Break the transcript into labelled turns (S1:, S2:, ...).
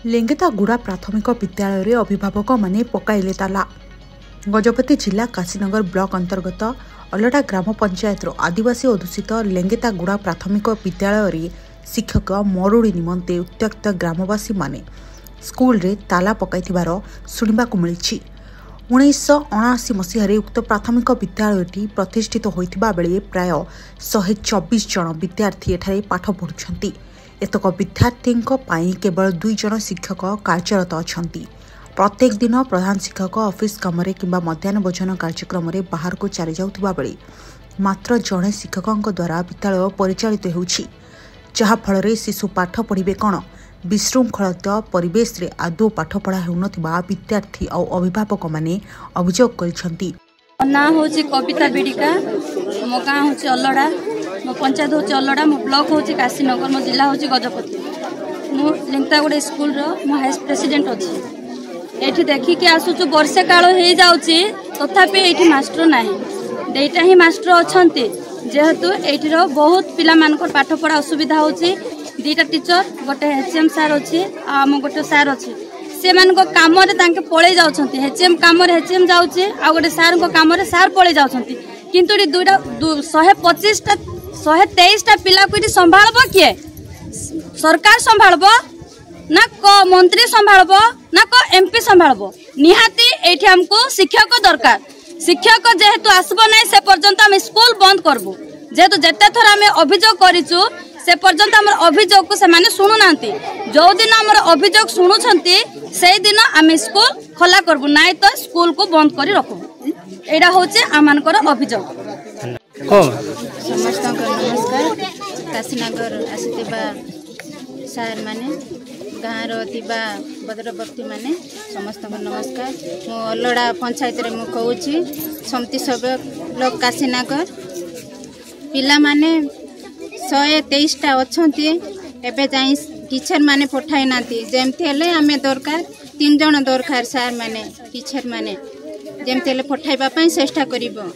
S1: लेंगेतागुड़ा प्राथमिक विद्यालय रे अभिभावक माने पकाइले ताला। गजपति जिला काशीनगर ब्लॉक अंतर्गत अलड़ा ग्राम पंचायत आदिवासी अधूषित लेंगेतागुड़ा प्राथमिक विद्यालय रे शिक्षक मरुड़ी निमंते उत्त्यक्त ग्रामवासी माने स्कूल रे ताला पकाइथिबार सुनिबाकु मिलिछि। 1979 मसीह उक्त प्राथमिक विद्यालयटी प्रतिष्ठित होइथिबा बेले प्राय 124 जन विद्यार्थी एठारे पाठ पढ़ुछंती। एतक विद्यार्थी केवल 2 जन शिक्षक कार्यरत अछंती। प्रत्येक दिन प्रधान शिक्षक ऑफिस काम किंबा मध्याह्न भोजन कार्यक्रम बाहर को चली जाउथिबा बेले मात्र जड़े शिक्षक द्वारा विद्यालय परिचालित होउछि, जहा फल शिशु पाठ पढ़िबे कौन विशृंखलित परिवेश रे आदौ पाठ पढ़ा हेउनथिबा विद्यार्थी और अभिभावक माने अभियोग करिसंती।
S2: ना होची कविता बिडिका, मो गाँ होची अलड़ा, मो पंचायत होची अलड़ा, मो ब्लॉक होची काशीनगर, मो जिला होची गजपति। मो लेंगेतागुड़ा स्कूल रो मो हाइस प्रेसिडेंट अछि। एठी देखि के आसुचु वर्षे काल हे जाउची, तथापि एठी मास्टर नाही। देटा ही मास्टर अछंती, जेहेतु एठी रो बहुत पिला मानकर पाठ पढ़ा असुविधा होची। 2टा टीचर, गोटे एचएम सार अछि आ मो गोटे सार अछि। से मान को काम रे तांके पळे जाउछंती। एचएम काम रे एचएम जाउची आ गोटे सार को काम रे सार पळे जाउछंती। किंतु 125 टा 123 टा पिला को संभाळबो किए? सरकार संभाळबो ना को मंत्री संभाळबो ना को एमपी संभाळबो? निहाती एठी हमको शिक्षक दरकार। शिक्षक जेहेतु आसबो नै से पर्यंत हम स्कूल बंद करबो। जेहेतु जते थोर हम अभियोग करिचु से पर्यंत हमर अभियोग को से माने सुनु नांती। जो दिन हमर अभियोग सुनुछंती से दिन हम स्कूल खोला करबो, नाइ तो स्कूल को बंद करी रखबो। एडा होचे आमानकर अभियोग।
S3: समस्त नमस्कार। काशीनगर आसीथिबा सार माने गाँ रथिबा भद्र व्यक्ति माने समस्त नमस्कार। मो अलड़ा पंचायत रे मु कहूची समिति सभ्य ब्लॉक काशीनगर। पिला माने 123 टा अछंती। एबे जाई टीचर माने पठाई नाती। जेमते हेले हमें दरकार 3 जण दरकार सार माने टीचर माने जेमते हेले पठाइबा पई चेष्टा करिवो।